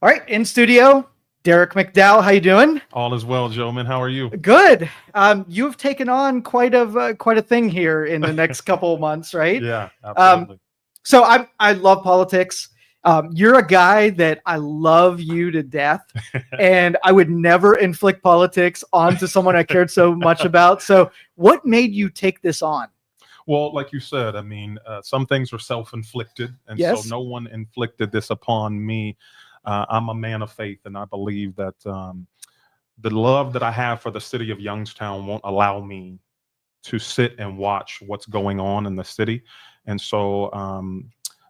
All right, in studio, Derek McDowell. How you doing? All is well, gentlemen. How are you? Good. You've taken on quite a thing here in the next couple of months, right? Yeah, Um, absolutely. so I love politics. You're a guy that I love you to death, and I would never inflict politics onto someone I cared so much about. So, what made you take this on? Well, like you said, some things are self-inflicted, and so Yes. no one inflicted this upon me. I'm a man of faith, and I believe that the love that I have for the city of Youngstown won't allow me to sit and watch what's going on in the city. And so,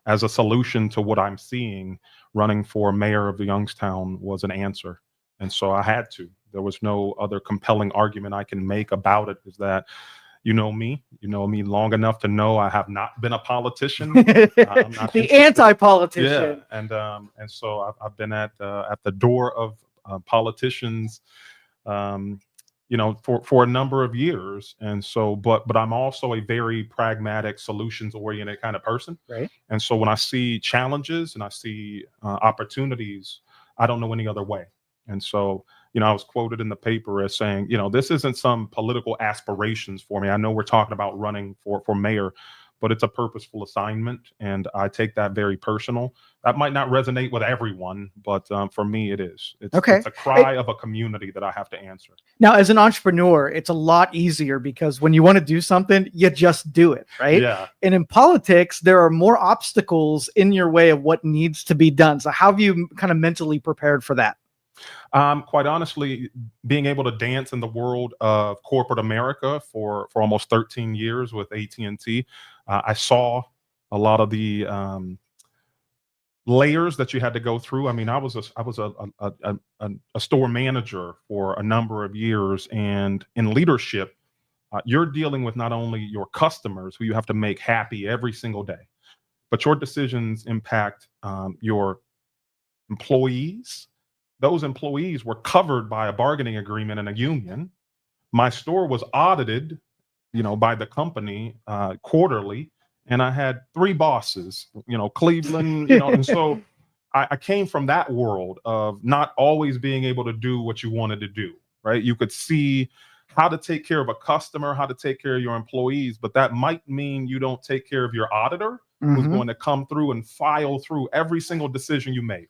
as a solution to what I'm seeing, running for mayor of the Youngstown was an answer. And so I had to. There was no other compelling argument I can make about it. Is that you know me long enough to know I have not been a politician. I'm not The interested. Yeah, anti-politician. and so I've been at the door of politicians, um, for a number of years. And so, but I'm also a very pragmatic, solutions oriented kind of person. Right. And so when I see challenges and I see opportunities, I don't know any other way. And so, I was quoted in the paper as saying, this isn't some political aspirations for me. I know we're talking about running for mayor, but it's a purposeful assignment, and I take that very personal. That might not resonate with everyone, but for me, it is. It's Okay. a cry of a community that I have to answer. Now, as an entrepreneur, it's a lot easier because when you want to do something, you just do it, right? Yeah. And in politics, there are more obstacles in your way of what needs to be done. So, how have you kind of mentally prepared for that? Quite honestly, being able to dance in the world of corporate America for almost 13 years with AT&T, I saw a lot of the layers that you had to go through. I mean, I was a store manager for a number of years, and in leadership, you're dealing with not only your customers who you have to make happy every single day, but your decisions impact your employees. Those employees were covered by a bargaining agreement and a union. My store was audited, by the company quarterly, and I had three bosses, Cleveland, and so I came from that world of not always being able to do what you wanted to do, right? You could see how to take care of a customer, how to take care of your employees, but that might mean you don't take care of your auditor who's Mm-hmm. going to come through and file through every single decision you make.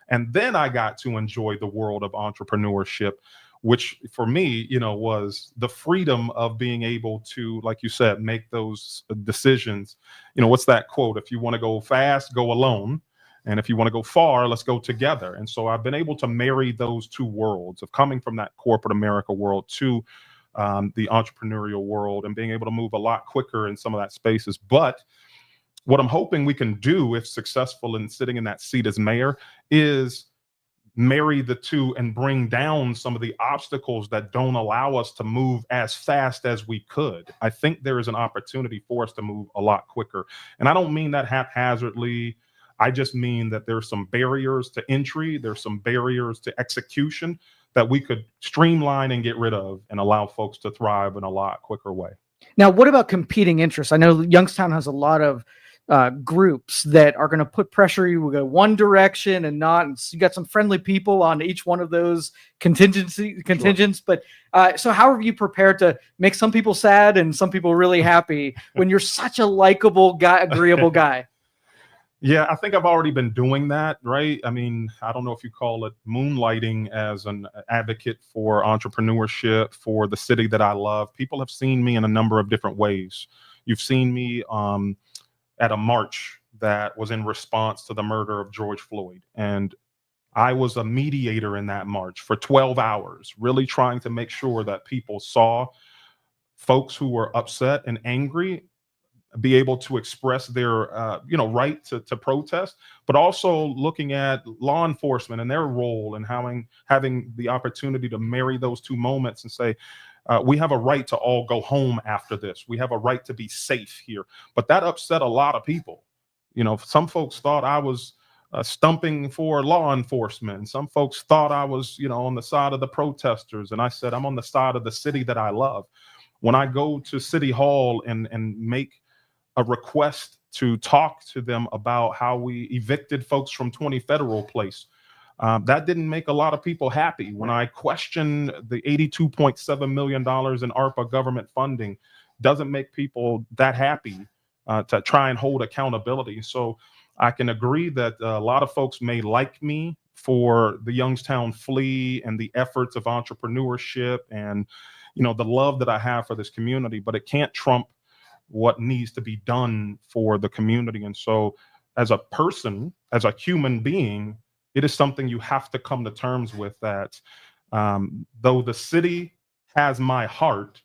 And then I got to enjoy the world of entrepreneurship, which for me, was the freedom of being able to, like you said, make those decisions. What's that quote? If you want to go fast, go alone. And if you want to go far, let's go together. And so I've been able to marry those two worlds of coming from that corporate America world to the entrepreneurial world, and being able to move a lot quicker in some of that spaces. But what I'm hoping we can do, if successful in sitting in that seat as mayor, is marry the two and bring down some of the obstacles that don't allow us to move as fast as we could. I think there is an opportunity for us to move a lot quicker. And I don't mean that haphazardly. I just mean that there's some barriers to entry, there's some barriers to execution that we could streamline and get rid of and allow folks to thrive in a lot quicker way. Now, what about competing interests? I know Youngstown has a lot of groups that are going to put pressure you will go one direction and not. And so you got some friendly people on each one of those contingents. Sure. But so how are you prepared to make some people sad and some people really happy when you're such a likable guy, agreeable guy? Yeah, I think I've already been doing that, right? I mean, I don't know if you call it moonlighting as an advocate for entrepreneurship for the city that I love. People have seen me in a number of different ways. You've seen me at a march that was in response to the murder of George Floyd. And I was a mediator in that march for 12 hours, really trying to make sure that people saw folks who were upset and angry be able to express their right to protest, but also looking at law enforcement and their role, and having the opportunity to marry those two moments and say, we have a right to all go home after this. We have a right to be safe here. But that upset a lot of people. Some folks thought I was stumping for law enforcement. Some folks thought I was, on the side of the protesters. And I said, I'm on the side of the city that I love. When I go to City Hall and make a request to talk to them about how we evicted folks from 20 Federal Place, That didn't make a lot of people happy. When I questioned the $82.7 million in ARPA government funding, doesn't make people that happy to try and hold accountability. So I can agree that a lot of folks may like me for the Youngstown Flea and the efforts of entrepreneurship and, the love that I have for this community, but it can't trump what needs to be done for the community. And so as a person, as a human being, it is something you have to come to terms with, that though the city has my heart,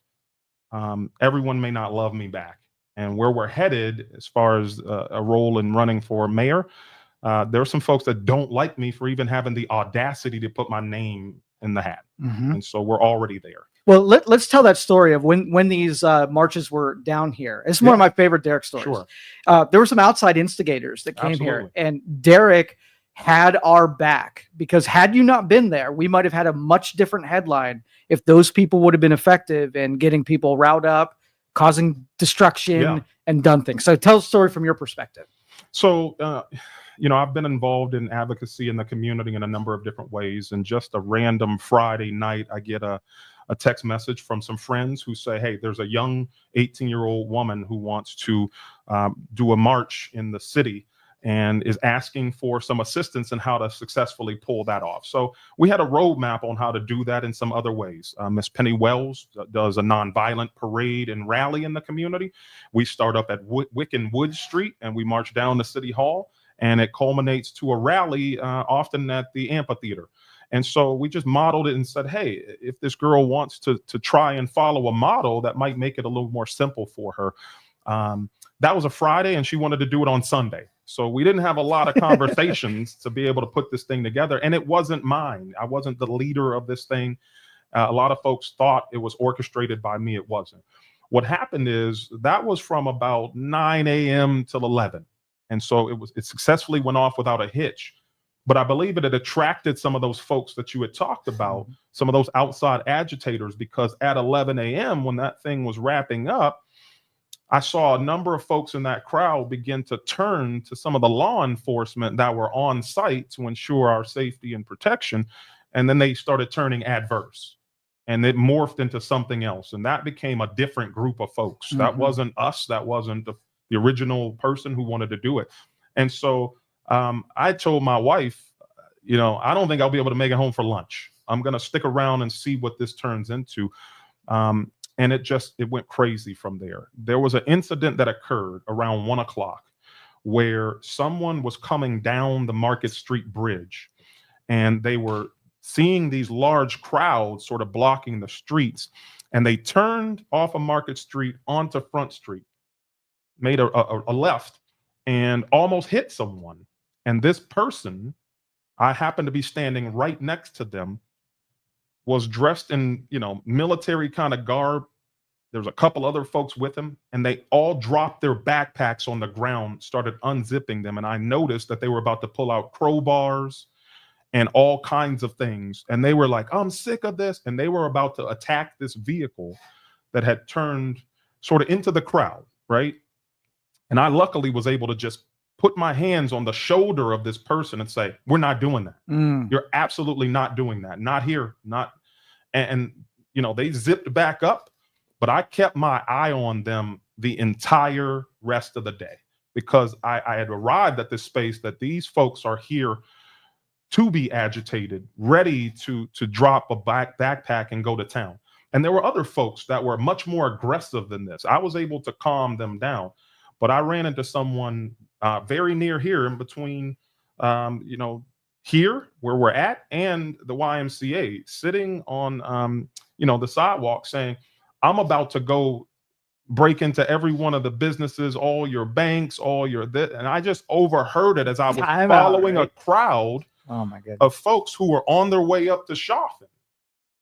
everyone may not love me back. And where we're headed as far as a role in running for mayor, there are some folks that don't like me for even having the audacity to put my name in the hat. And so we're already there. Well, let's tell that story of when these marches were down here. It's one of my favorite Derek stories. Sure. There were some outside instigators that came Absolutely. here, and Derek had our back, because had you not been there, we might have had a much different headline if those people would have been effective in getting people riled up, causing destruction, and done things. So tell the story from your perspective. So, I've been involved in advocacy in the community in a number of different ways. And just a random Friday night, I get a text message from some friends who say, hey, there's a young 18-year-old woman who wants to do a march in the city and is asking for some assistance in how to successfully pull that off. So we had a roadmap on how to do that in some other ways. Miss Penny Wells does a nonviolent parade and rally in the community. We start up at Wick and Wood Street, and we march down to City Hall, and it culminates to a rally often at the amphitheater. And so we just modeled it and said, hey, if this girl wants to try and follow a model, that might make it a little more simple for her. That was a Friday, and she wanted to do it on Sunday. So we didn't have a lot of conversations to be able to put this thing together. And it wasn't mine. I wasn't the leader of this thing. A lot of folks thought it was orchestrated by me. It wasn't. What happened is that was from about 9 a.m. till 11. And so it successfully went off without a hitch. But I believe it had attracted some of those folks that you had talked about, some of those outside agitators, because at 11 a.m. when that thing was wrapping up, I saw a number of folks in that crowd begin to turn to some of the law enforcement that were on site to ensure our safety and protection. And then they started turning adverse, and it morphed into something else. And that became a different group of folks. That wasn't us. That wasn't the original person who wanted to do it. And so I told my wife, I don't think I'll be able to make it home for lunch. I'm going to stick around and see what this turns into. And it went crazy from there. There was an incident that occurred around 1 o'clock where someone was coming down the Market Street Bridge, and they were seeing these large crowds sort of blocking the streets. And they turned off of Market Street onto Front Street, made a left, and almost hit someone. And this person, I happened to be standing right next to them, was dressed in, military kind of garb. There's a couple other folks with him, and they all dropped their backpacks on the ground, started unzipping them. And I noticed that they were about to pull out crowbars and all kinds of things. And they were like, I'm sick of this. And they were about to attack this vehicle that had turned sort of into the crowd, right? And I luckily was able to just put my hands on the shoulder of this person and say, we're not doing that. You're absolutely not doing that. Not here. And they zipped back up, but I kept my eye on them the entire rest of the day, because I had arrived at this space that these folks are here to be agitated, ready to drop a backpack and go to town. And there were other folks that were much more aggressive than this. I was able to calm them down, but I ran into someone very near here, in between, here where we're at and the YMCA, sitting on, the sidewalk, saying, I'm about to go break into every one of the businesses, all your banks, and I just overheard it as I was following a crowd of folks who were on their way up to Chauvin.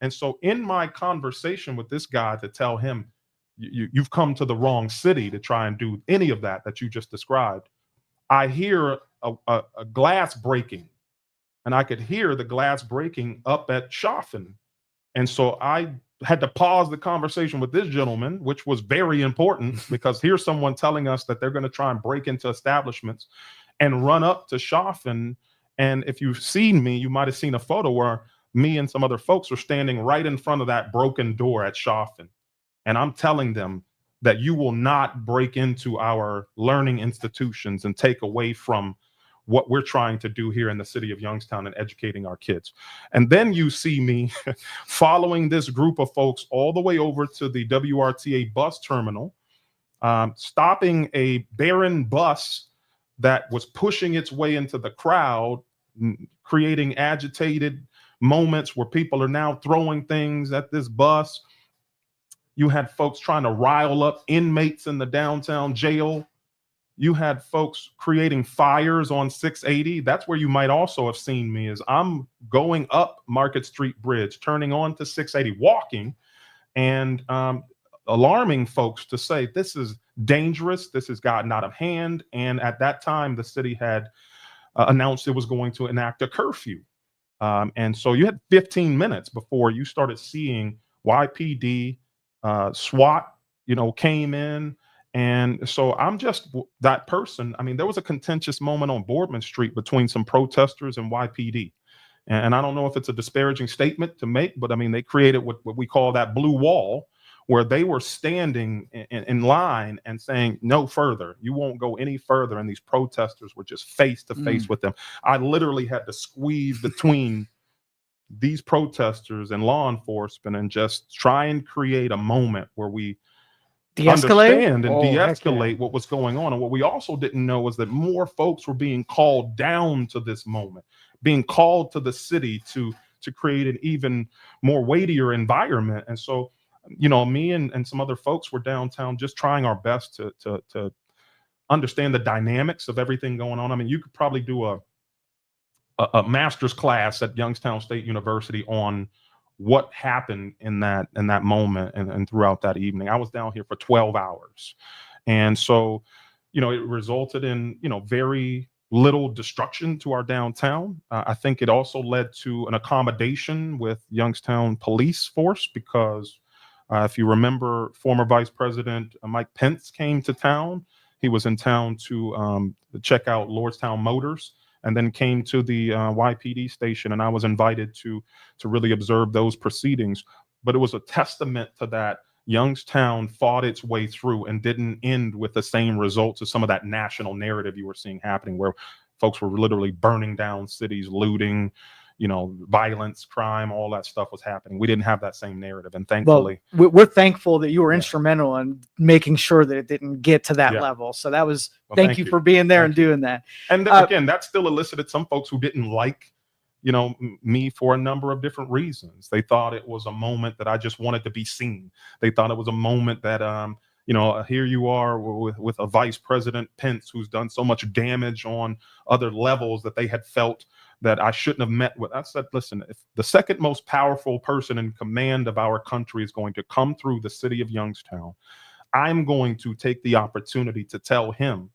And so in my conversation with this guy, to tell him, you've come to the wrong city to try and do any of that you just described, I hear a glass breaking, and I could hear the glass breaking up at Chauvin. And so I had to pause the conversation with this gentleman, which was very important, because here's someone telling us that they're going to try and break into establishments, and run up to Chauvin And if you've seen me, you might have seen a photo where me and some other folks are standing right in front of that broken door at Chaffin. And I'm telling them that you will not break into our learning institutions and take away from what we're trying to do here in the city of Youngstown and educating our kids. And then you see me following this group of folks all the way over to the WRTA bus terminal, stopping a barren bus that was pushing its way into the crowd, creating agitated moments where people are now throwing things at this bus. You had folks trying to rile up inmates in the downtown jail. You had folks creating fires on 680. That's where you might also have seen me, is I'm going up Market Street Bridge, turning on to 680, walking, and alarming folks to say, this is dangerous. This has gotten out of hand. And at that time, the city had announced it was going to enact a curfew. And so you had 15 minutes before you started seeing YPD, SWAT, came in. And so I'm just that person. I mean, there was a contentious moment on Boardman Street between some protesters and YPD. And I don't know if it's a disparaging statement to make, but I mean, they created what we call that blue wall, where they were standing in line and saying, no further, you won't go any further. And these protesters were just face to face with them. I literally had to squeeze between these protesters and law enforcement and just try and create a moment where we understand and de-escalate what was going on. And what we also didn't know was that more folks were being called down to this moment, being called to the city to create an even more weightier environment. And so, me and some other folks were downtown just trying our best to understand the dynamics of everything going on. I mean, you could probably do a master's class at Youngstown State University on what happened in that moment and throughout that evening. I was down here for 12 hours. And so, it resulted in, very little destruction to our downtown. I think it also led to an accommodation with Youngstown police force because if you remember, former Vice President Mike Pence came to town. He was in town to check out Lordstown Motors, and then came to the YPD station, and I was invited to really observe those proceedings. But it was a testament to that Youngstown fought its way through and didn't end with the same results as some of that national narrative you were seeing happening, where folks were literally burning down cities, looting, violence, crime, all that stuff was happening. We didn't have that same narrative. And thankfully, we're thankful that you were instrumental in making sure that it didn't get to that level. So that was, thank you for being there and doing that. And again, that still elicited some folks who didn't like, me for a number of different reasons. They thought it was a moment that I just wanted to be seen. They thought it was a moment that, here you are with a Vice President Pence who's done so much damage on other levels that they had felt that I shouldn't have met with. I said, listen, if the second most powerful person in command of our country is going to come through the city of Youngstown, I'm going to take the opportunity to tell him.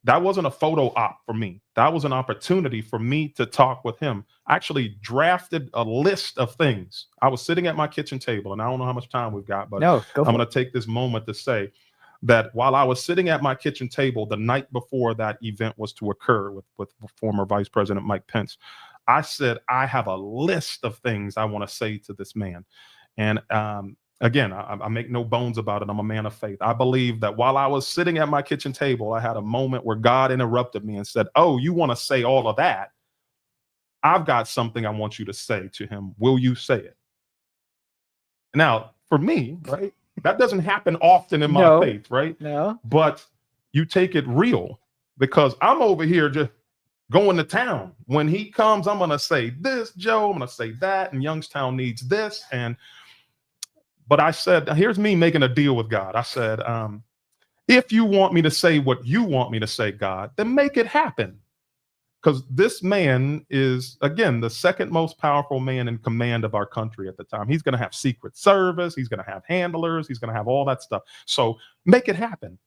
That wasn't a photo op for me. That was an opportunity for me to talk with him. I actually drafted a list of things. I was sitting at my kitchen table, and I don't know how much time we've got, but I'm going to take this moment to say that while I was sitting at my kitchen table the night before that event was to occur with former Vice President Mike Pence, I said, I have a list of things I want to say to this man. And again, I make no bones about it. I'm a man of faith. I believe that while I was sitting at my kitchen table, I had a moment where God interrupted me and said, oh, you want to say all of that? I've got something I want you to say to him. Will you say it? Now, for me, right? That doesn't happen often in my faith, right? No. But you take it real, because I'm over here just going to town. When he comes, I'm going to say this, Joe. I'm going to say that, and Youngstown needs this. But I said, here's me making a deal with God. I said, if you want me to say what you want me to say, God, then make it happen. Because this man is, again, the second most powerful man in command of our country at the time. He's going to have Secret Service. He's going to have handlers. He's going to have all that stuff. So make it happen.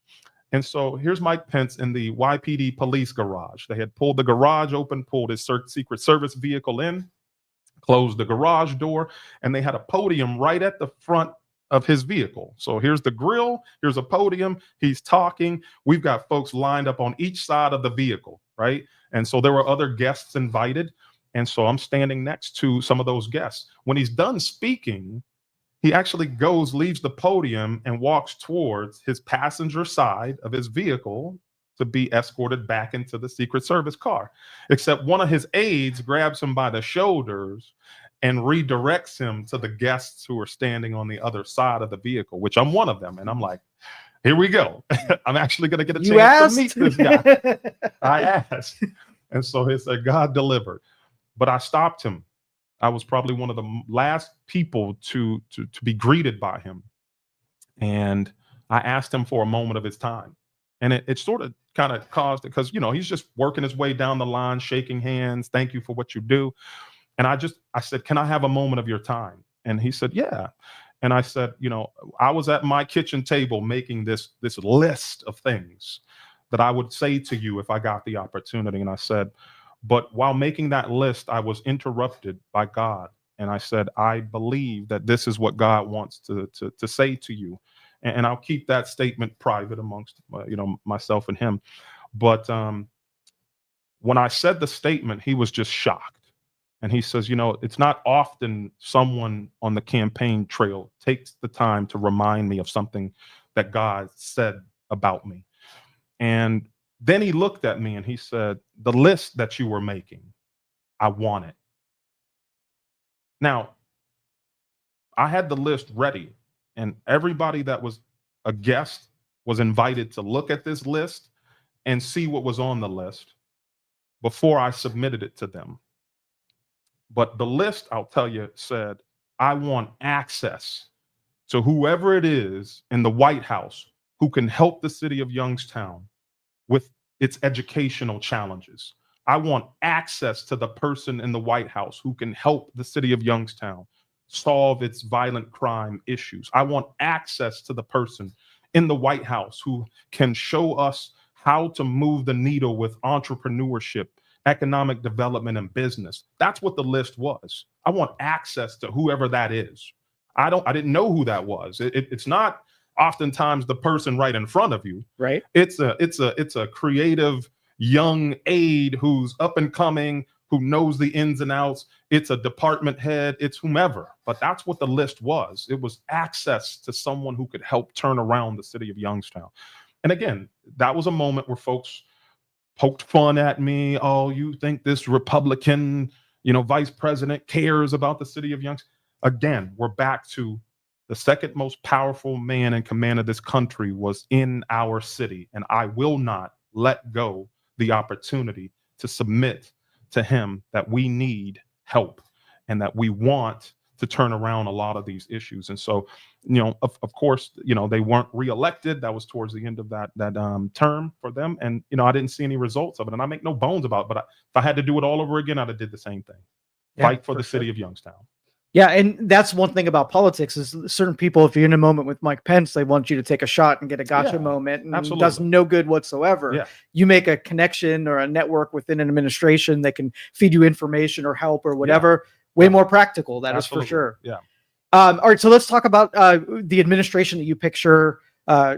And so here's Mike Pence in the YPD police garage. They had pulled the garage open, pulled his Secret Service vehicle in, closed the garage door, and they had a podium right at the front of his vehicle. So here's the grill, here's a podium, he's talking. We've got folks lined up on each side of the vehicle, right? And so there were other guests invited. And so I'm standing next to some of those guests. When he's done speaking, he actually leaves the podium and walks towards his passenger side of his vehicle to be escorted back into the Secret Service car. Except one of his aides grabs him by the shoulders and redirects him to the guests who are standing on the other side of the vehicle, which I'm one of them. And I'm like, here we go. I'm actually going to get a chance to meet this guy. I asked. And so he said, God delivered. But I stopped him. I was probably one of the last people to be greeted by him. And I asked him for a moment of his time. And it sort of kind of caused it because, he's just working his way down the line, shaking hands. Thank you for what you do. And I said, can I have a moment of your time? And he said, yeah. And I said, I was at my kitchen table making this list of things that I would say to you if I got the opportunity. And I said, but while making that list, I was interrupted by God. And I said, I believe that this is what God wants to say to you. And I'll keep that statement private amongst, myself and him. But when I said the statement, he was just shocked. And he says, it's not often someone on the campaign trail takes the time to remind me of something that God said about me. And then he looked at me and he said, the list that you were making, I want it. Now, I had the list ready, and everybody that was a guest was invited to look at this list and see what was on the list before I submitted it to them. But the list, I'll tell you, said, I want access to whoever it is in the White House who can help the city of Youngstown with its educational challenges. I want access to the person in the White House who can help the city of Youngstown solve its violent crime issues. I want access to the person in the White House who can show us how to move the needle with entrepreneurship, economic development, and business. That's what the list was. I want access to whoever that is. I didn't know who that was. It's not oftentimes the person right in front of you. Right. It's a creative young aide who's up and coming, who knows the ins and outs. It's a department head. It's whomever. But that's what the list was. It was access to someone who could help turn around the city of Youngstown. And again, that was a moment where folks poked fun at me. Oh, you think this Republican, vice president cares about the city of Youngstown? Again, we're back to the second most powerful man in command of this country was in our city. And I will not let go the opportunity to submit to him that we need help and that we want to turn around a lot of these issues. And so, of course, they weren't reelected. That was towards the end of that term for them. And, I didn't see any results of it. And I make no bones about it. But if I had to do it all over again, I'd have did the same thing. Yeah, fight for the city of Youngstown. Yeah, and that's one thing about politics is certain people, if you're in a moment with Mike Pence, they want you to take a shot and get a gotcha moment, and it does no good whatsoever. Yeah. You make a connection or a network within an administration that can feed you information or help or whatever. Way more practical, that is for sure. Yeah. All right, so let's talk about the administration that you picture.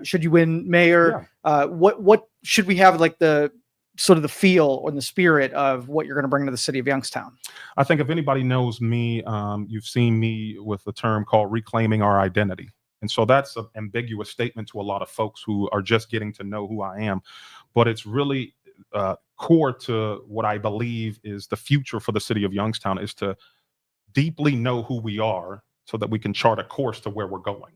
Should you win mayor? Yeah. What should we have like the sort of the feel or the spirit of what you're going to bring to the city of Youngstown? I think if anybody knows me, you've seen me with a term called reclaiming our identity. And so that's an ambiguous statement to a lot of folks who are just getting to know who I am. But it's really core to what I believe is the future for the city of Youngstown is to deeply know who we are so that we can chart a course to where we're going.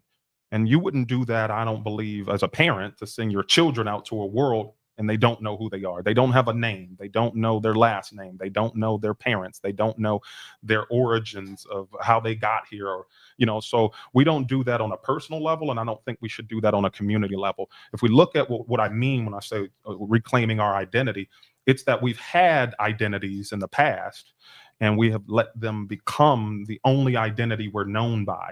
And you wouldn't do that, I don't believe, as a parent to send your children out to a world and they don't know who they are. They don't have a name. They don't know their last name. They don't know their parents. They don't know their origins of how they got here. Or, so we don't do that on a personal level. And I don't think we should do that on a community level. If we look at what I mean when I say reclaiming our identity, it's that we've had identities in the past and we have let them become the only identity we're known by.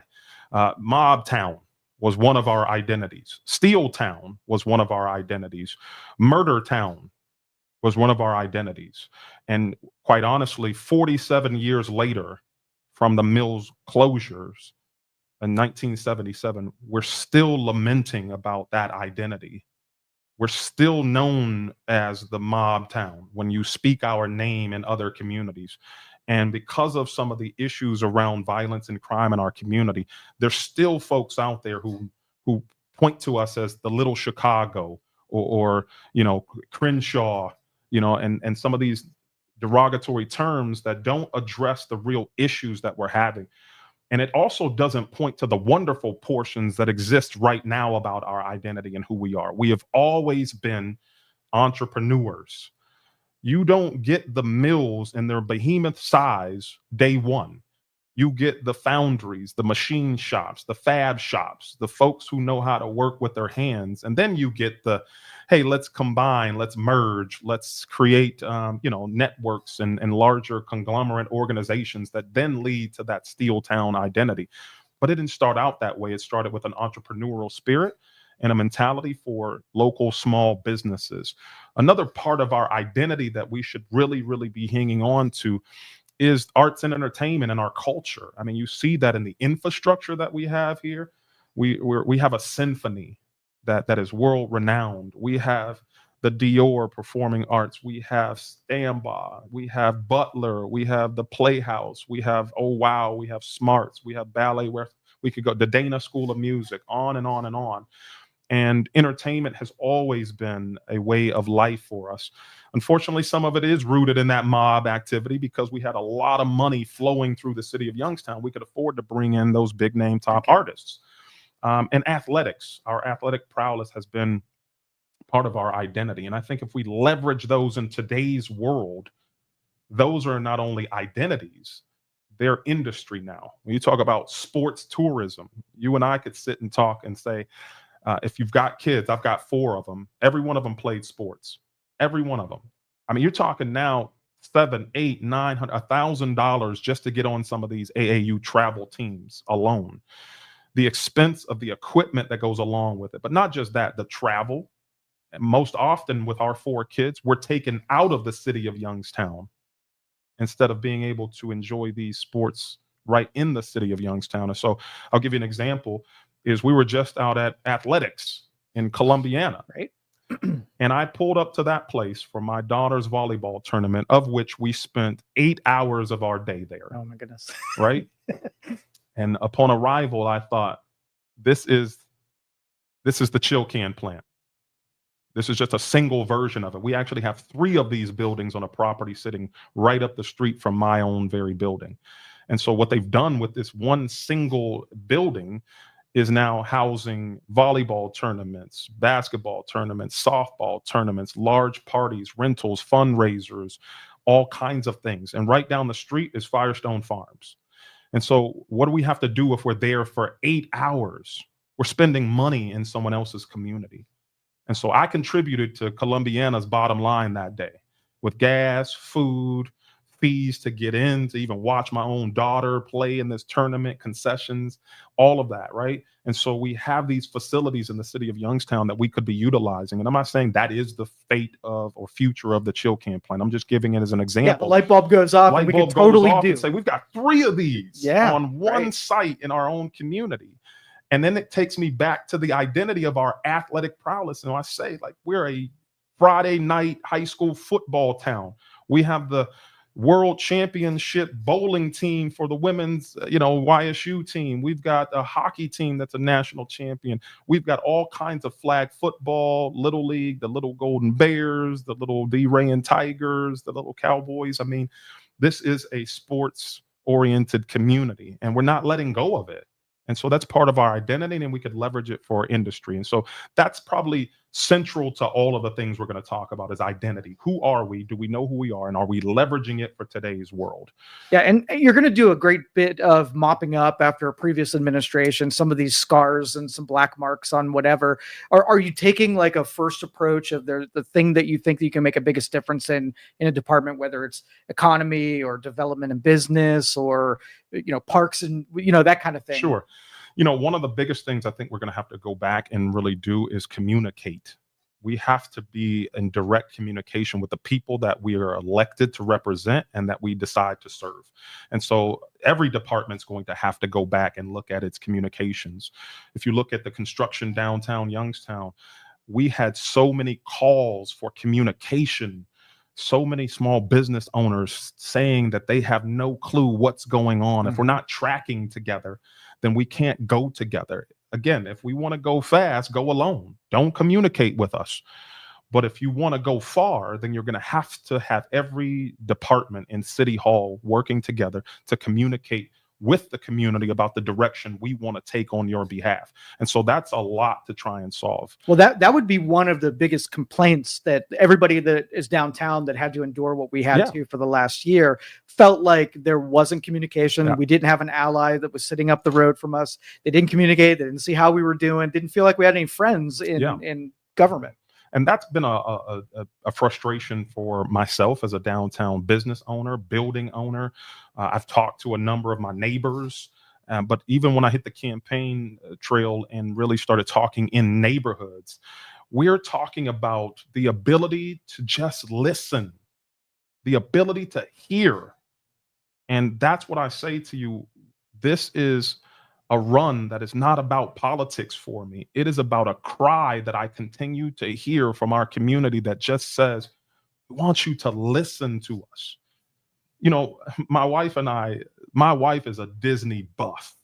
Mob Town was one of our identities. Steel Town was one of our identities. Murder Town was one of our identities. And quite honestly, 47 years later from the mill's closures in 1977, we're still lamenting about that identity We're still known as the mob town when you speak our name in other communities. And because of some of the issues around violence and crime in our community, there's still folks out there who point to us as the little Chicago, or Crenshaw, and some of these derogatory terms that don't address the real issues that we're having. And it also doesn't point to the wonderful portions that exist right now about our identity and who we are. We have always been entrepreneurs. You don't get the mills in their behemoth size day one. You get the foundries, the machine shops, the fab shops, the folks who know how to work with their hands. And then you get the, hey, let's combine, let's merge, let's create, networks and larger conglomerate organizations that then lead to that steel town identity. But it didn't start out that way. It started with an entrepreneurial spirit and a mentality for local small businesses. Another part of our identity that we should really, really be hanging on to is arts and entertainment and our culture. I mean, you see that in the infrastructure that we have here. We have a symphony that is world renowned. We have the Dior Performing Arts. We have Stamba. We have Butler. We have the Playhouse. We have Oh Wow. We have Smarts. We have ballet. Where we could go, the Dana School of Music, on and on and on. And entertainment has always been a way of life for us. Unfortunately, some of it is rooted in that mob activity because we had a lot of money flowing through the city of Youngstown. We could afford to bring in those big name top artists. And athletics, our athletic prowess has been part of our identity. And I think if we leverage those in today's world, those are not only identities, they're industry now. When you talk about sports tourism, you and I could sit and talk and say, if you've got kids, I've got 4 of them. Every one of them played sports. Every one of them. I mean, you're talking now $700, $800, $900, $1,000 just to get on some of these AAU travel teams alone. The expense of the equipment that goes along with it, but not just that, the travel. And most often with our 4 kids, we're taken out of the city of Youngstown instead of being able to enjoy these sports right in the city of Youngstown. And so I'll give you an example. Is we were just out at athletics in Columbiana, right? And I pulled up to that place for my daughter's volleyball tournament, of which we spent 8 hours of our day there. Oh my goodness. Right? And upon arrival, I thought, this is the chill can plant. This is just a single version of it. We actually have 3 of these buildings on a property sitting right up the street from my own very building. And so what they've done with this one single building is now housing volleyball tournaments, basketball tournaments, softball tournaments, large parties, rentals, fundraisers, all kinds of things. And right down the street is Firestone Farms. And so what do we have to do if we're there for 8 hours? We're spending money in someone else's community. And so I contributed to Columbiana's bottom line that day with gas, food, fees to get in, to even watch my own daughter play in this tournament, concessions, all of that, right? And so we have these facilities in the city of Youngstown that we could be utilizing. And I'm not saying that is the fate of or future of the chill can plant. I'm just giving it as an example. Yeah, the light bulb goes off, and we can totally do. And say we've got 3 of these on one site in our own community. And then it takes me back to the identity of our athletic prowess. And I say, like, we're a Friday night high school football town. We have the world championship bowling team for the women's, YSU team. We've got a hockey team that's a national champion. We've got all kinds of flag football, little league, the little Golden Bears, the little D-Rayin Tigers, the little Cowboys. I mean, this is a sports oriented community, and we're not letting go of it. And so that's part of our identity, and we could leverage it for industry. And so that's probably central to all of the things we're going to talk about is identity. Who are we? Do we know who we are? And are we leveraging it for today's world? Yeah. And you're going to do a great bit of mopping up after a previous administration, some of these scars and some black marks on whatever. Are you taking like a first approach of the thing that you think that you can make a biggest difference in a department, whether it's economy or development and business or, parks and, that kind of thing? Sure. One of the biggest things I think we're going to have to go back and really do is communicate. We have to be in direct communication with the people that we are elected to represent and that we decide to serve. And so every department's going to have to go back and look at its communications. If you look at the construction downtown Youngstown, we had so many calls for communication, so many small business owners saying that they have no clue what's going on. If we're not tracking together, then we can't go together. Again, if we want to go fast, go alone. Don't communicate with us. But if you want to go far, then you're going to have every department in City Hall working together to communicate with the community about the direction we want to take on your behalf. And so that's a lot to try and solve. Well, that would be one of the biggest complaints that everybody that is downtown that had to endure what we had to for the last year felt like there wasn't communication. We didn't have an ally that was sitting up the road from us. They didn't communicate. They didn't see how we were doing. Didn't feel like we had any friends in government. And that's been a frustration for myself as a downtown business owner, building owner. I've talked to a number of my neighbors, but even when I hit the campaign trail and really started talking in neighborhoods, we're talking about the ability to just listen, the ability to hear. And that's what I say to you. This is a run that is not about politics for me. It is about a cry that I continue to hear from our community that just says, we want you to listen to us. You know, my wife is a Disney buff,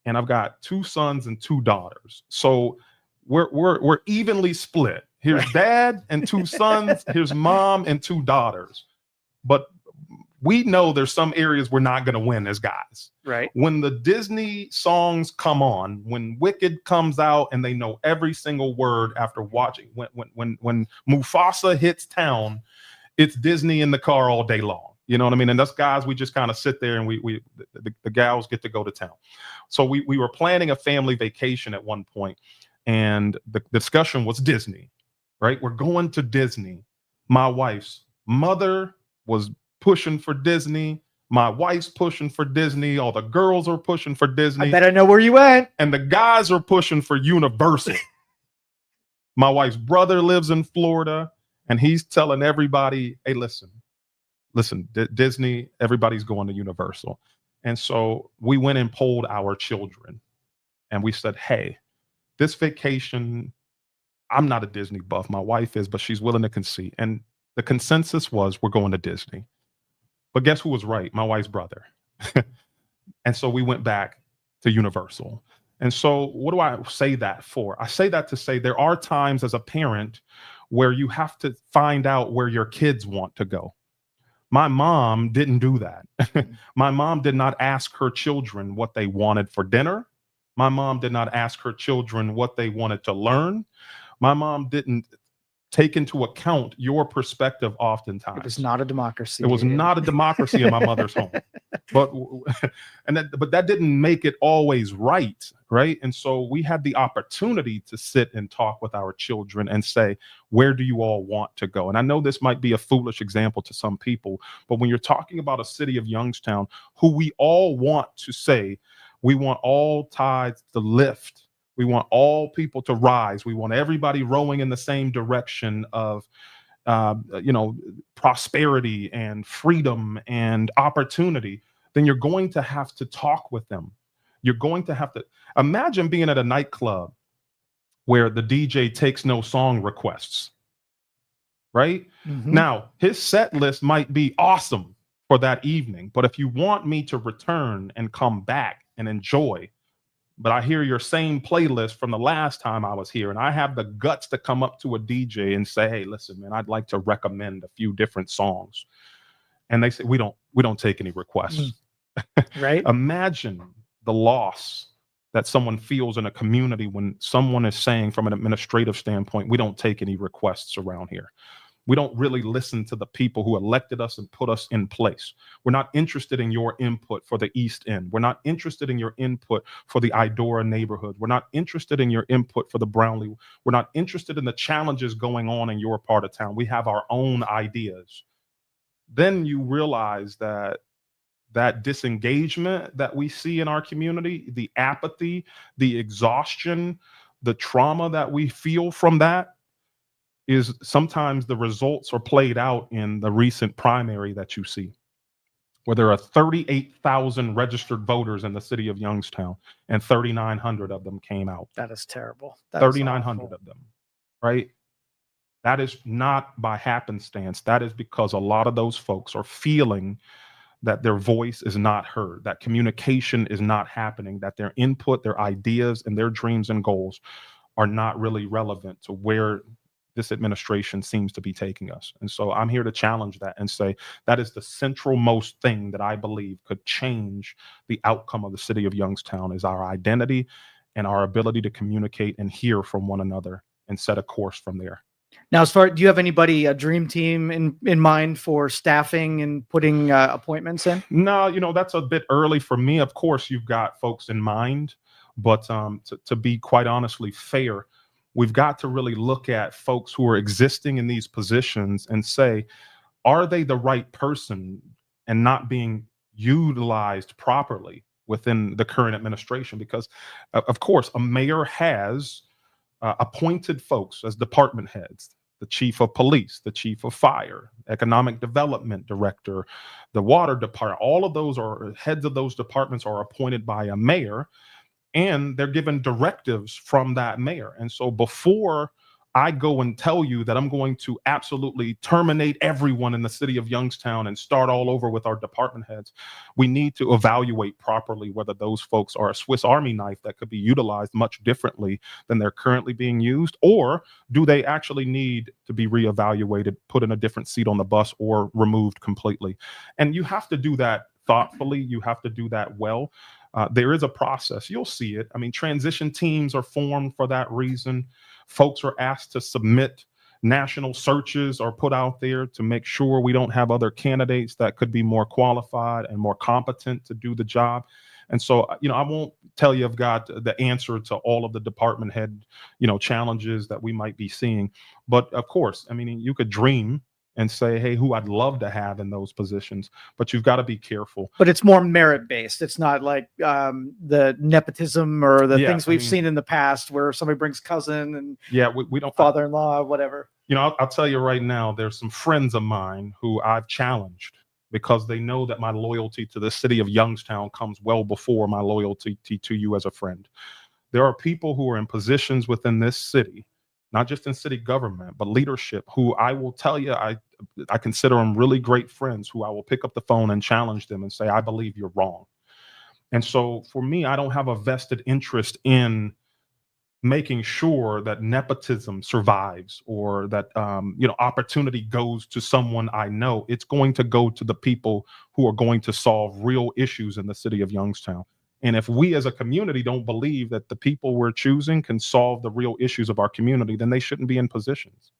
and I've got 2 sons and 2 daughters. So we're evenly split. Here's dad and 2 sons, here's mom and 2 daughters. But we know there's some areas we're not going to win as guys. Right. When the Disney songs come on, when Wicked comes out and they know every single word after watching, when Mufasa hits town, it's Disney in the car all day long. You know what I mean? And us guys, we just kind of sit there and the gals get to go to town. So we were planning a family vacation at one point, and the discussion was Disney, right? We're going to Disney. My wife's mother was pushing for Disney. My wife's pushing for Disney. All the girls are pushing for Disney. I bet I know where you went. And the guys are pushing for Universal. My wife's brother lives in Florida, and he's telling everybody, hey, listen, Disney, everybody's going to Universal. And so we went and polled our children, and we said, hey, this vacation, I'm not a Disney buff. My wife is, but she's willing to concede. And the consensus was, we're going to Disney. But guess who was right? My wife's brother. And so we went back to Universal. And so what do I say that for? I say that to say there are times as a parent where you have to find out where your kids want to go. My mom didn't do that. My mom did not ask her children what they wanted for dinner. My mom did not ask her children what they wanted to learn. My mom didn't take into account your perspective oftentimes. It was not a democracy. It was not a democracy in my mother's home. But that didn't make it always right? And so we had the opportunity to sit and talk with our children and say, where do you all want to go? And I know this might be a foolish example to some people, but when you're talking about a city of Youngstown, who we all want to say, we want all tides to lift. We want all people to rise. We want everybody rowing in the same direction of, prosperity and freedom and opportunity. Then you're going to have to talk with them. You're going to have to imagine being at a nightclub where the DJ takes no song requests, right? Mm-hmm. Now, his set list might be awesome for that evening, but if you want me to return and come back and enjoy, but I hear your same playlist from the last time I was here, and I have the guts to come up to a DJ and say, hey, listen, man, I'd like to recommend a few different songs. And they say, we don't take any requests. Right. Imagine the loss that someone feels in a community when someone is saying from an administrative standpoint, we don't take any requests around here. We don't really listen to the people who elected us and put us in place. We're not interested in your input for the East End. We're not interested in your input for the Idora neighborhood. We're not interested in your input for the Brownlee. We're not interested in the challenges going on in your part of town. We have our own ideas. Then you realize that disengagement that we see in our community, the apathy, the exhaustion, the trauma that we feel from that, is sometimes the results are played out in the recent primary that you see, where there are 38,000 registered voters in the city of Youngstown, and 3,900 of them came out. That is terrible. 3,900 of them, right? That is not by happenstance. That is because a lot of those folks are feeling that their voice is not heard, that communication is not happening, that their input, their ideas, and their dreams and goals are not really relevant to where this administration seems to be taking us. And so I'm here to challenge that and say that is the central most thing that I believe could change the outcome of the city of Youngstown is our identity and our ability to communicate and hear from one another and set a course from there. Now, as far, do you have anybody, a dream team in mind for staffing and putting appointments in? No, that's a bit early for me. Of course, you've got folks in mind, but to be quite honestly fair, we've got to really look at folks who are existing in these positions and say, are they the right person and not being utilized properly within the current administration? Because, of course, a mayor has appointed folks as department heads, the chief of police, the chief of fire, economic development director, the water department. All of those are heads of those departments are appointed by a mayor, and they're given directives from that mayor. And so before I go and tell you that I'm going to absolutely terminate everyone in the city of Youngstown and start all over with our department heads, we need to evaluate properly whether those folks are a Swiss Army knife that could be utilized much differently than they're currently being used, or do they actually need to be reevaluated, put in a different seat on the bus, or removed completely? And you have to do that thoughtfully. You have to do that well. There is a process. You'll see it. I mean, transition teams are formed for that reason. Folks are asked to submit national searches or put out there to make sure we don't have other candidates that could be more qualified and more competent to do the job. And so, I won't tell you I've got the answer to all of the department head, challenges that we might be seeing. But of course, I mean, you could dream and say, hey, who I'd love to have in those positions, but you've got to be careful. But it's more merit based. It's not like the nepotism or the things we've seen in the past where somebody brings cousin and we don't father-in-law, whatever. I'll tell you right now, there's some friends of mine who I've challenged because they know that my loyalty to the city of Youngstown comes well before my loyalty to you as a friend. There are people who are in positions within this city, not just in city government, but leadership, who I will tell you, I consider them really great friends, who I will pick up the phone and challenge them and say, I believe you're wrong. And so for me, I don't have a vested interest in making sure that nepotism survives or that, opportunity goes to someone I know. It's going to go to the people who are going to solve real issues in the city of Youngstown. And if we as a community don't believe that the people we're choosing can solve the real issues of our community, then they shouldn't be in positions.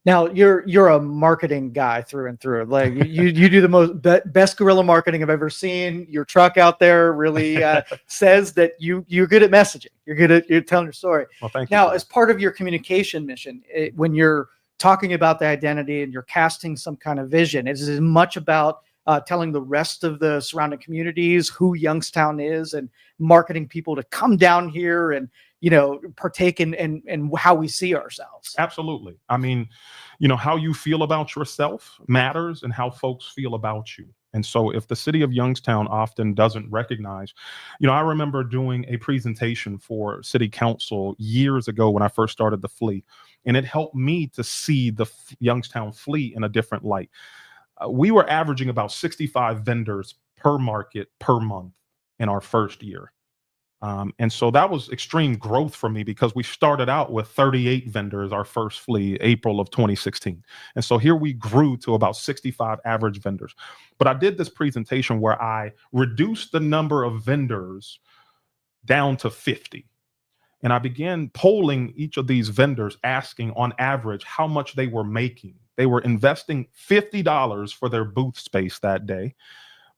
Now you're a marketing guy through and through. Like you do the best guerrilla marketing I've ever seen. Your truck out there really says that you're good at messaging. You're telling your story. Well, thank you. Now, as part of your communication mission, when you're talking about the identity and you're casting some kind of vision, it is as much about telling the rest of the surrounding communities who Youngstown is and marketing people to come down here and, partake in how we see ourselves. Absolutely. I mean, how you feel about yourself matters and how folks feel about you. And so if the city of Youngstown often doesn't recognize, I remember doing a presentation for city council years ago when I first started the Flea, and it helped me to see the Youngstown Flea in a different light. We were averaging about 65 vendors per market per month in our first year. And so that was extreme growth for me because we started out with 38 vendors, our first Flea, April of 2016. And so here we grew to about 65 average vendors. But I did this presentation where I reduced the number of vendors down to 50. And I began polling each of these vendors, asking on average how much they were making. They were investing $50 for their booth space that day,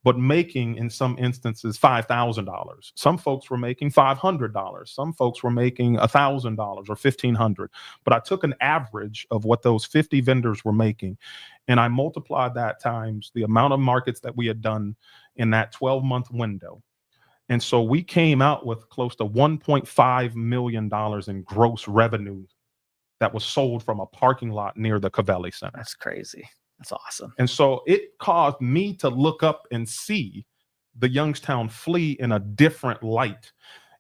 but making, in some instances, $5,000. Some folks were making $500. Some folks were making $1,000 or $1,500. But I took an average of what those 50 vendors were making, and I multiplied that times the amount of markets that we had done in that 12-month window. And so we came out with close to $1.5 million in gross revenue that was sold from a parking lot near the Covelli Center. That's crazy. That's awesome. And so it caused me to look up and see the Youngstown Flea in a different light.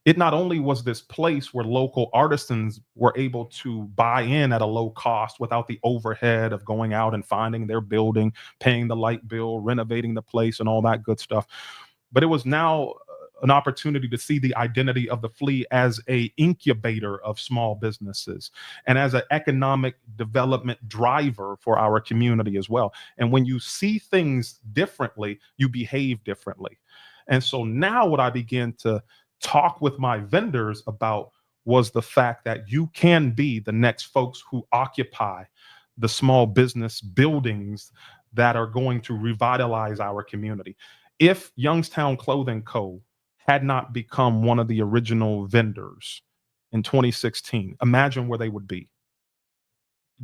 it not only was this place where local artisans were able to buy in at a low cost without the overhead of going out and finding their building, paying the light bill, renovating the place, and all that good stuff, but it was now an opportunity to see the identity of the flea as a incubator of small businesses and as an economic development driver for our community as well. And when you see things differently, you behave differently. And so now what I began to talk with my vendors about was the fact that you can be the next folks who occupy the small business buildings that are going to revitalize our community. If Youngstown Clothing Co. had not become one of the original vendors in 2016, imagine where they would be.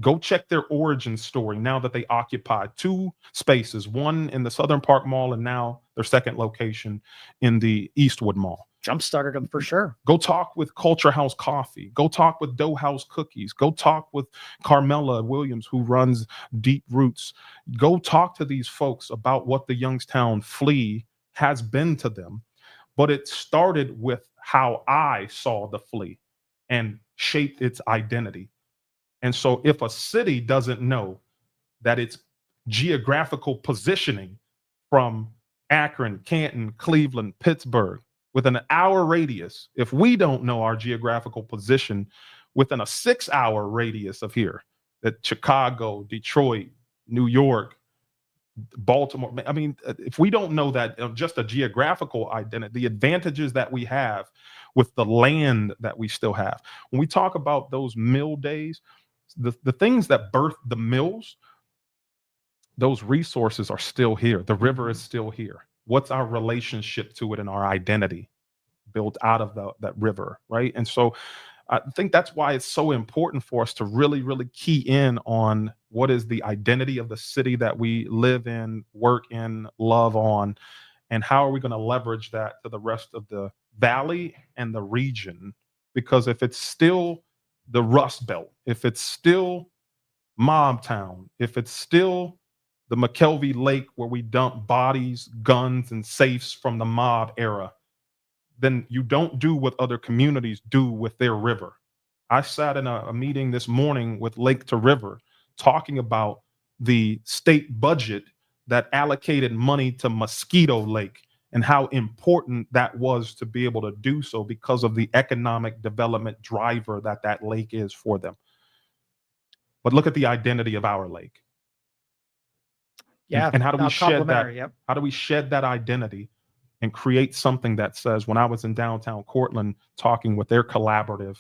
Go check their origin story now that they occupy two spaces, one in the Southern Park Mall and now their second location in the Eastwood Mall. Jump started them for sure. Go talk with Culture House Coffee. Go talk with Dough House Cookies. Go talk with Carmela Williams, who runs Deep Roots. Go talk to these folks about what the Youngstown Flea has been to them. But it started with how I saw the flea and shaped its identity. And so if a city doesn't know that its geographical positioning from Akron, Canton, Cleveland, Pittsburgh, within an hour radius, if we don't know our geographical position within a 6-hour radius of here, that Chicago, Detroit, New York, Baltimore, I mean, if we don't know that just a geographical identity, the advantages that we have with the land that we still have. When we talk about those mill days, the things that birthed the mills, those resources are still here. The river is still here. What's our relationship to it and our identity built out of that river, right? And so I think that's why it's so important for us to really, really key in on what is the identity of the city that we live in, work in, love on, and how are we going to leverage that to the rest of the valley and the region? Because if it's still the Rust Belt, if it's still Mob Town, if it's still the McKelvey Lake where we dump bodies, guns, and safes from the mob era, then you don't do what other communities do with their river. I sat in a meeting this morning with Lake to River talking about the state budget that allocated money to Mosquito Lake and how important that was to be able to do so because of the economic development driver that that lake is for them. But look at the identity of our lake. Yeah. And how do we shed that? Yep. How do we shed that identity and create something that says, when I was in downtown Cortland talking with their collaborative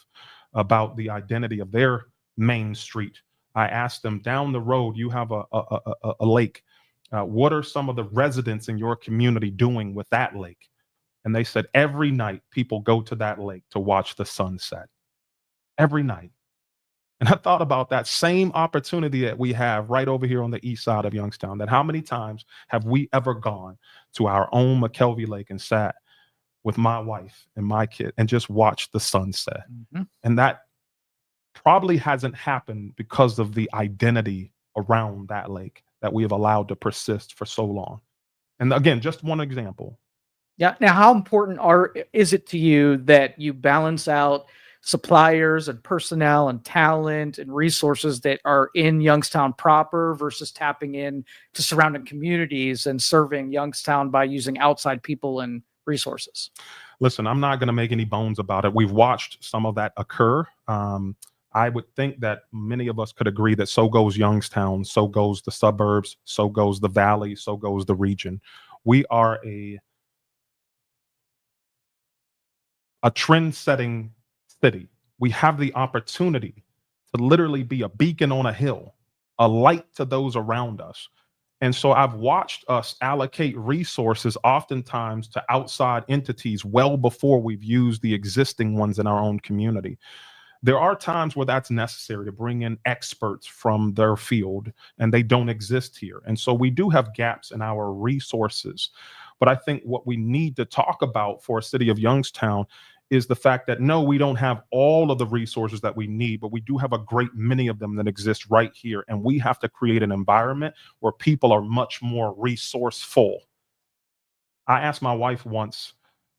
about the identity of their main street, I asked them, down the road, you have a lake. What are some of the residents in your community doing with that lake? And they said, every night people go to that lake to watch the sunset. Every night. And I thought about that same opportunity that we have right over here on the east side of Youngstown, that how many times have we ever gone to our own McKelvey Lake and sat with my wife and my kid and just watched the sunset? Mm-hmm. And that probably hasn't happened because of the identity around that lake that we have allowed to persist for so long. And again, just one example. Yeah. Now, how important is it to you that you balance out suppliers and personnel and talent and resources that are in Youngstown proper versus tapping in to surrounding communities and serving Youngstown by using outside people and resources? Listen, I'm not going to make any bones about it. We've watched some of that occur. I would think that many of us could agree that so goes Youngstown, so goes the suburbs, so goes the valley, so goes the region. We are a trend-setting city. We have the opportunity to literally be a beacon on a hill, a light to those around us. And so I've watched us allocate resources oftentimes to outside entities well before we've used the existing ones in our own community. There are times where that's necessary to bring in experts from their field, and they don't exist here. And so we do have gaps in our resources. But I think what we need to talk about for a city of Youngstown is the fact that, no, we don't have all of the resources that we need, but we do have a great many of them that exist right here. And we have to create an environment where people are much more resourceful. I asked my wife once,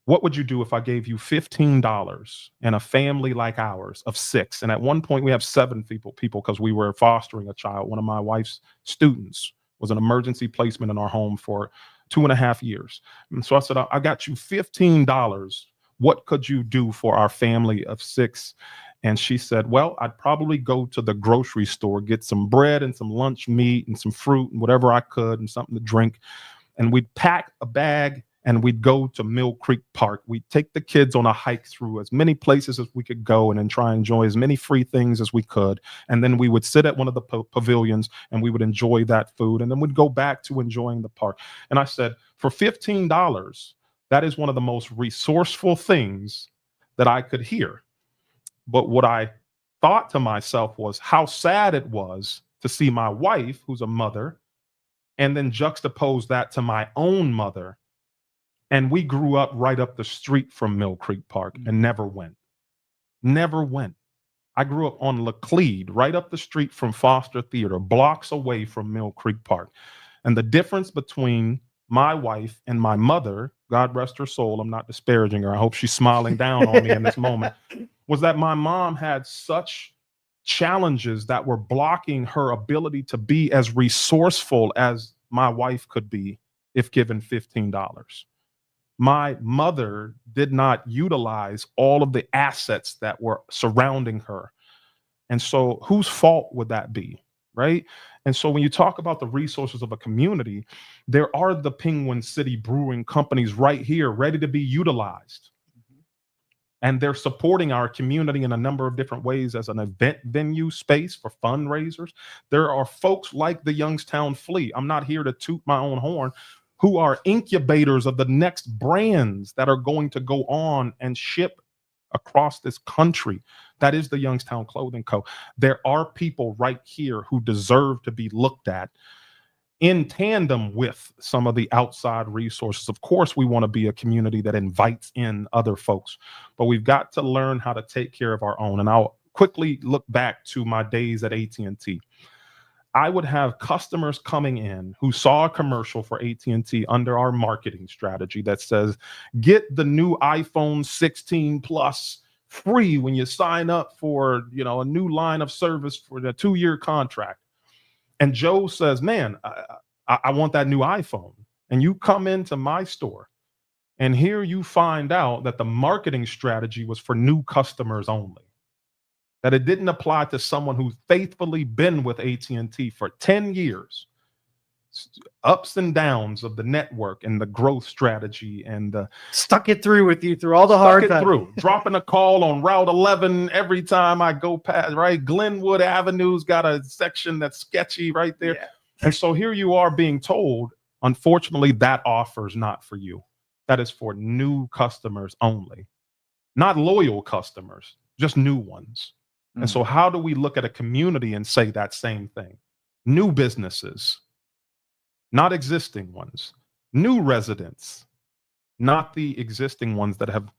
What would you do if I gave you $15 and a family like ours of 6? And at one point we have 7 people because we were fostering a child. One of my wife's students was an emergency placement in our home for 2.5 years. And so I said, I got you $15. What could you do for our family of 6? And she said, well, I'd probably go to the grocery store, get some bread and some lunch meat and some fruit and whatever I could and something to drink. And we'd pack a bag and we'd go to Mill Creek Park. We'd take the kids on a hike through as many places as we could go and then try and enjoy as many free things as we could. And then we would sit at one of the pavilions and we would enjoy that food. And then we'd go back to enjoying the park. And I said, for $15, that is one of the most resourceful things that I could hear. But what I thought to myself was how sad it was to see my wife, who's a mother, and then juxtapose that to my own mother. And we grew up right up the street from Mill Creek Park and never went. Never went. I grew up on Laclede, right up the street from Foster Theater, blocks away from Mill Creek Park. And the difference between my wife and my mother, God rest her soul, I'm not disparaging her, I hope she's smiling down on me in this moment, was that my mom had such challenges that were blocking her ability to be as resourceful as my wife could be if given $15. My mother did not utilize all of the assets that were surrounding her. And so whose fault would that be, right? And so when you talk about the resources of a community, there are the Penguin City Brewing companies right here ready to be utilized. And they're supporting our community in a number of different ways as an event venue space for fundraisers. There are folks like the Youngstown Fleet. I'm not here to toot my own horn, who are incubators of the next brands that are going to go on and ship across this country. That is the Youngstown Clothing Co. There are people right here who deserve to be looked at in tandem with some of the outside resources. Of course, we want to be a community that invites in other folks, but we've got to learn how to take care of our own. And I'll quickly look back to my days at AT&T. I would have customers coming in who saw a commercial for AT&T under our marketing strategy that says, get the new iPhone 16 Plus free when you sign up for, a new line of service for the 2-year contract. And Joe says, man, I want that new iPhone. And you come into my store and here you find out that the marketing strategy was for new customers only. That it didn't apply to someone who's faithfully been with AT&T for 10 years. Ups and downs of the network and the growth strategy and the stuck it through with you through all the hard times. Dropping a call on Route 11 every time I go past, right? Glenwood Avenue's got a section that's sketchy right there. Yeah. And so here you are being told, unfortunately, that offer's not for you. That is for new customers only. Not loyal customers, just new ones. And so how do we look at a community and say that same thing? New businesses, not existing ones. New residents, not the existing ones that have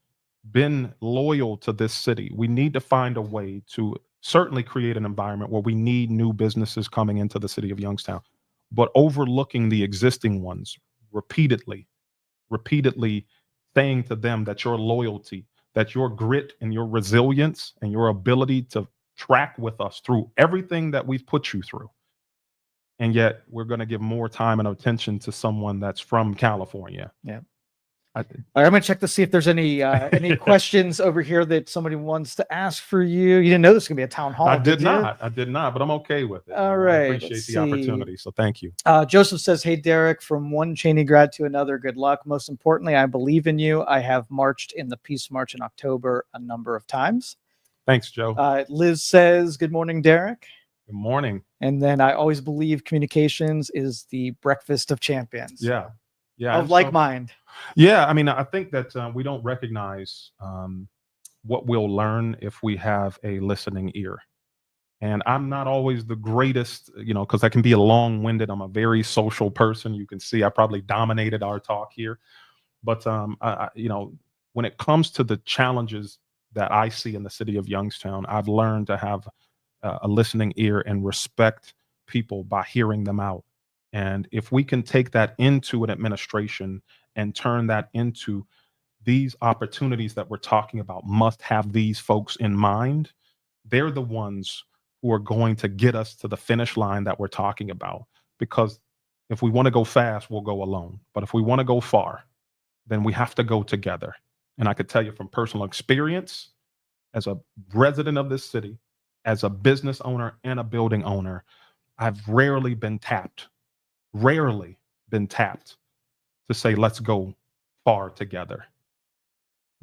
been loyal to this city. We need to find a way to certainly create an environment where we need new businesses coming into the city of Youngstown, but overlooking the existing ones repeatedly saying to them that your loyalty, that your grit and your resilience and your ability to track with us through everything that we've put you through. And yet we're going to give more time and attention to someone that's from California. Yeah. All right, I'm going to check to see if there's any questions over here that somebody wants to ask for you. You didn't know this was going to be a town hall. I did not, but I'm okay with it. All right. I appreciate the opportunity. So thank you. Joseph says, hey, Derek, from one Cheney grad to another, good luck. Most importantly, I believe in you. I have marched in the Peace March in October a number of times. Thanks, Joe. Liz says, good morning, Derek. Good morning. And then I always believe communications is the breakfast of champions. Yeah. Of like mind. Yeah. I mean, I think that we don't recognize what we'll learn if we have a listening ear. And I'm not always the greatest, because I can be long-winded. I'm a very social person. You can see I probably dominated our talk here. But, when it comes to the challenges that I see in the city of Youngstown, I've learned to have a listening ear and respect people by hearing them out. And if we can take that into an administration and turn that into these opportunities that we're talking about must have these folks in mind. They're the ones who are going to get us to the finish line that we're talking about. Because if we want to go fast, we'll go alone. But if we want to go far, then we have to go together. And I could tell you from personal experience, as a resident of this city, as a business owner and a building owner, I've rarely been tapped to say, let's go far together.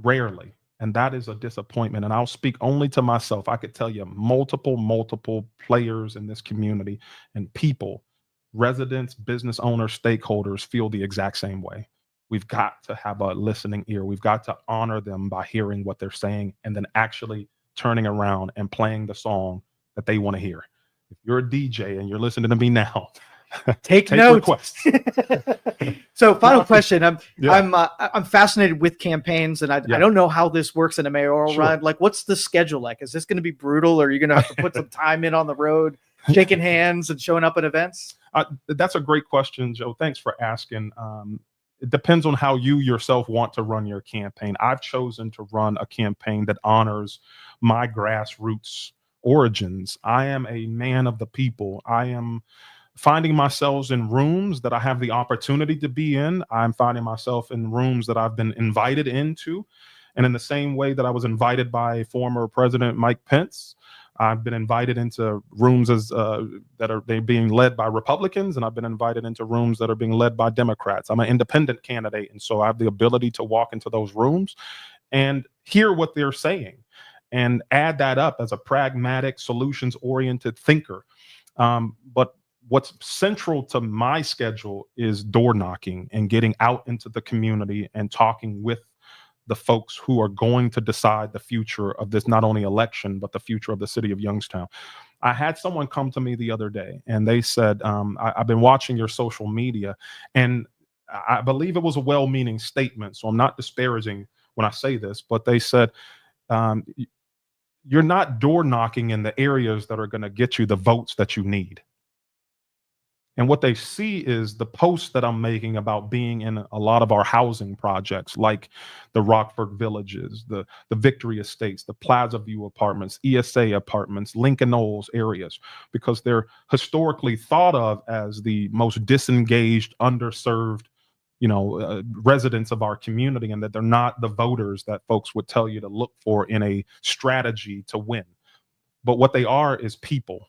Rarely. And that is a disappointment. And I'll speak only to myself. I could tell you multiple players in this community and people, residents, business owners, stakeholders feel the exact same way. We've got to have a listening ear. We've got to honor them by hearing what they're saying and then actually turning around and playing the song that they want to hear. If you're a DJ and you're listening to me now, take notes. Requests. So final question. I'm fascinated with campaigns, and I don't know how this works in a mayoral run. Like, what's the schedule like? Is this going to be brutal, or are you going to have to put some time in on the road, shaking hands and showing up at events? That's a great question, Joe. Thanks for asking. It depends on how you yourself want to run your campaign. I've chosen to run a campaign that honors my grassroots origins. I am a man of the people. I am finding myself in rooms that I have the opportunity to be in. I'm finding myself in rooms that I've been invited into. And in the same way that I was invited by former President Mike Pence, I've been invited into rooms they're being led by Republicans, and I've been invited into rooms that are being led by Democrats. I'm an independent candidate, and so I have the ability to walk into those rooms and hear what they're saying and add that up as a pragmatic, solutions-oriented thinker. But what's central to my schedule is door knocking and getting out into the community and talking with the folks who are going to decide the future of this, not only election, but the future of the city of Youngstown. I had someone come to me the other day and they said, I've been watching your social media, and I believe it was a well-meaning statement, so I'm not disparaging when I say this, but they said, you're not door knocking in the areas that are going to get you the votes that you need. And what they see is the posts that I'm making about being in a lot of our housing projects, like the Rockford Villages, the Victory Estates, the Plaza View apartments, ESA apartments, Lincoln Knowles areas, because they're historically thought of as the most disengaged, underserved, residents of our community, and that they're not the voters that folks would tell you to look for in a strategy to win. But what they are is people.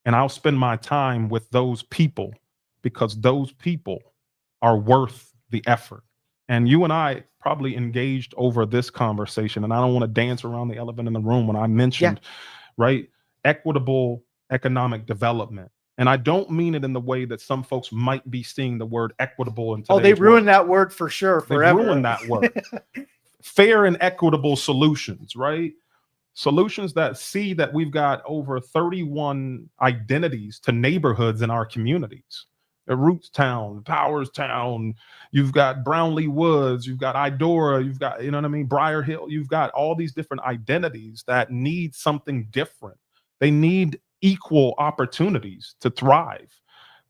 And I'll spend my time with those people because those people are worth the effort. And you and I probably engaged over this conversation, and I don't want to dance around the elephant in the room when I mentioned, equitable economic development. And I don't mean it in the way that some folks might be seeing the word equitable in today's world. They ruined that word for sure, forever. They ruined that word. Fair and equitable solutions, right? Solutions that see that we've got over 31 identities to neighborhoods in our communities. Rootstown, Powerstown, you've got Brownlee Woods, you've got Idora, you've got, Briar Hill, you've got all these different identities that need something different. They need equal opportunities to thrive.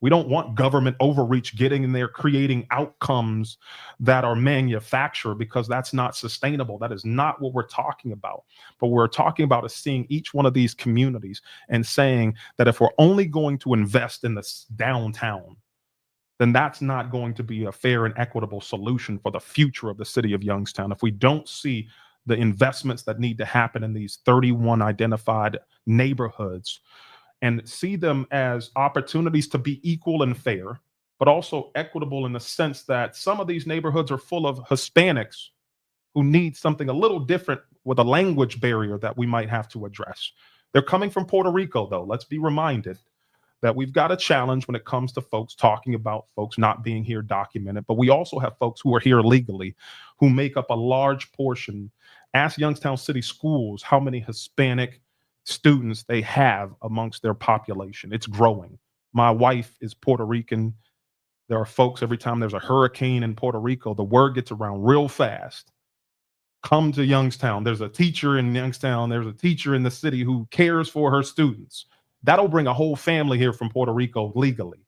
We don't want government overreach getting in there, creating outcomes that are manufactured, because that's not sustainable. That is not what we're talking about. But what we're talking about is seeing each one of these communities and saying that if we're only going to invest in this downtown, then that's not going to be a fair and equitable solution for the future of the city of Youngstown. If we don't see the investments that need to happen in these 31 identified neighborhoods, and see them as opportunities to be equal and fair, but also equitable in the sense that some of these neighborhoods are full of Hispanics who need something a little different with a language barrier that we might have to address. They're coming from Puerto Rico, though. Let's be reminded that we've got a challenge when it comes to folks talking about folks not being here documented, but we also have folks who are here legally who make up a large portion. Ask Youngstown City Schools how many Hispanic students they have amongst their population. It's growing. My wife is Puerto Rican. There are folks, every time there's a hurricane in Puerto Rico, the word gets around real fast. Come to Youngstown. There's a teacher in Youngstown. There's a teacher in the city who cares for her students. That'll bring a whole family here from Puerto Rico legally.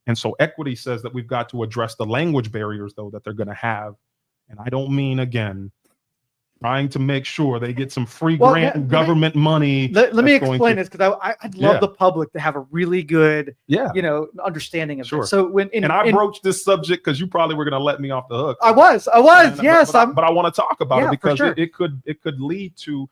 And so equity says that we've got to address the language barriers, though, that they're going to have and I don't mean, again, trying to make sure they get some free Well, grant and government money. Let me that's going explain to- this, because I'd love the public to have a really good, Yeah. understanding of Sure. this. So I broached this subject because you probably were going to let me off the hook. I was, yes. But I want to talk about it for because sure. it could lead to.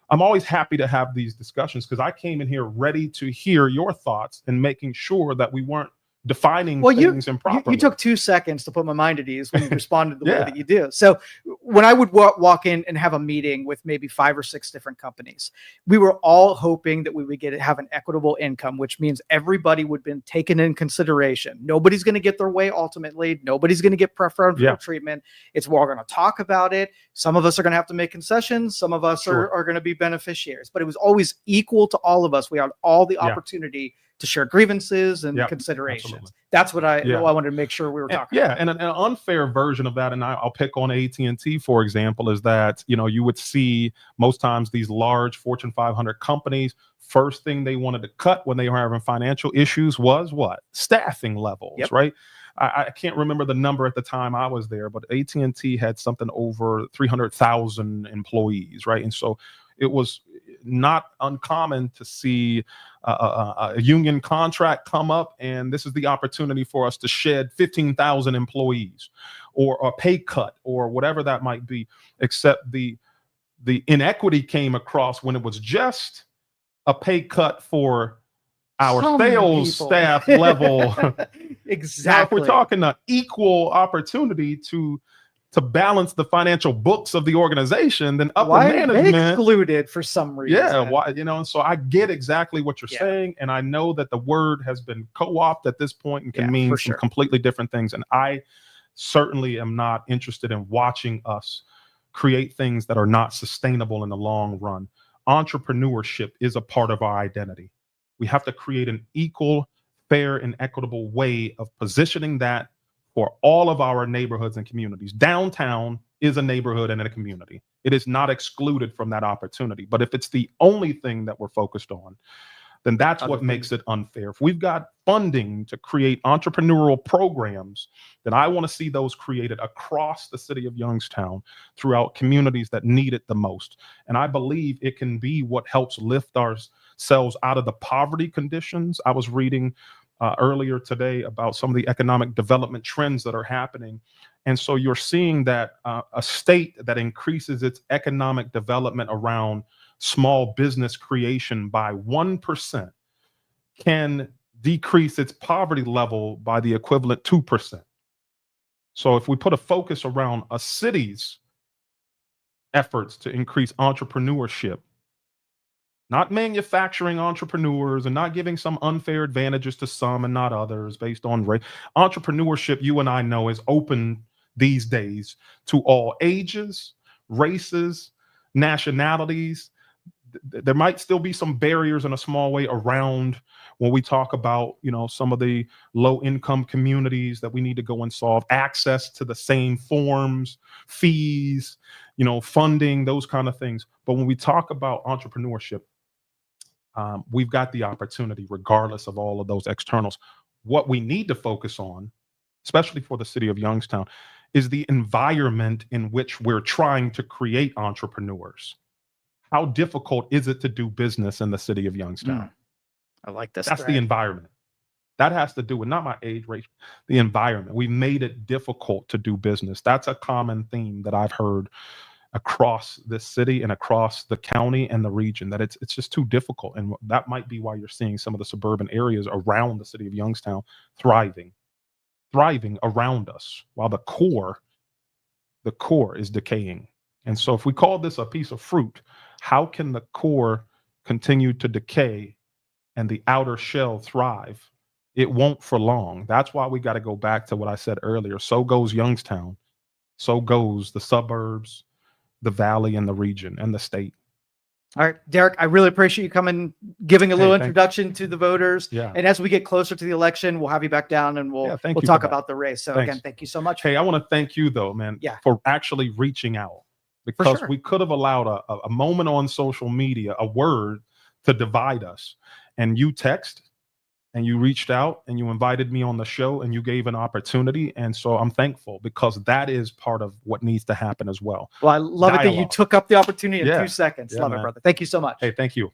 I'm always happy to have these discussions because I came in here ready to hear your thoughts and making sure that we weren't defining things improperly. You took 2 seconds to put my mind at ease when you responded the way that you do. So when I would walk in and have a meeting with maybe 5 or 6 different companies, we were all hoping that we would have an equitable income, which means everybody would be taken in consideration. Nobody's going to get their way ultimately. Nobody's going to get preferential treatment. We're all going to talk about it. Some of us are going to have to make concessions. Some of us are going to be beneficiaries. But it was always equal to all of us. We had all the opportunity to share grievances and considerations. Absolutely. That's what I wanted to make sure we were talking about. And an unfair version of that, and I'll pick on AT&T, for example, is that, you would see most times these large Fortune 500 companies, first thing they wanted to cut when they were having financial issues was what? Staffing levels, right? I can't remember the number at the time I was there, but AT&T had something over 300,000 employees, right? And so it was not uncommon to see a union contract come up, and this is the opportunity for us to shed 15,000 employees, or a pay cut, or whatever that might be. Except the inequity came across when it was just a pay cut for our sales staff level. Exactly. Now, if we're talking an equal opportunity to balance the financial books of the organization, then upper management excluded for some reason. Yeah, why, and so I get exactly what you're saying, and I know that the word has been co-opted at this point and can mean some completely different things. And I certainly am not interested in watching us create things that are not sustainable in the long run. Entrepreneurship is a part of our identity. We have to create an equal, fair, and equitable way of positioning that for all of our neighborhoods and communities. Downtown is a neighborhood and a community. It is not excluded from that opportunity. But if it's the only thing that we're focused on, then that's what makes it unfair. If we've got funding to create entrepreneurial programs, then I want to see those created across the city of Youngstown throughout communities that need it the most. And I believe it can be what helps lift ourselves out of the poverty conditions. I was reading earlier today about some of the economic development trends that are happening. And so you're seeing that a state that increases its economic development around small business creation by 1% can decrease its poverty level by the equivalent 2%. So if we put a focus around a city's efforts to increase entrepreneurship, not manufacturing entrepreneurs and not giving some unfair advantages to some and not others based on race. Entrepreneurship, you and I know, is open these days to all ages, races, nationalities. There might still be some barriers in a small way around when we talk about, some of the low income communities that we need to go and solve, access to the same forms, fees, funding, those kind of things. But when we talk about entrepreneurship, we've got the opportunity, regardless of all of those externals. What we need to focus on, especially for the city of Youngstown, is the environment in which we're trying to create entrepreneurs. How difficult is it to do business in the city of Youngstown? I like this. That's the environment. That has to do with not my age, race, the environment. We made it difficult to do business. That's a common theme that I've heard across this city and across the county and the region, that it's just too difficult. And that might be why you're seeing some of the suburban areas around the city of Youngstown thriving around us, while the core is decaying. And so if we call this a piece of fruit, how can the core continue to decay and the outer shell thrive? It won't for long. That's why we got to go back to what I said earlier. So goes Youngstown. So goes the suburbs, the valley, and the region, and the state. All right, Derek, I really appreciate you coming, giving a little introduction to the voters. Yeah. And as we get closer to the election, we'll have you back down and we'll talk about the race. So again, thank you so much. Hey, I want to thank you though, man, for actually reaching out, because we could have allowed a moment on social media, a word, to divide us. And you text and you reached out and you invited me on the show and you gave an opportunity. And so I'm thankful, because that is part of what needs to happen as well. Well, I love it that you Dialogue. took up the opportunity in Yeah. 2 seconds. Yeah, Love it, man. brother. Thank you so much. Hey, thank you.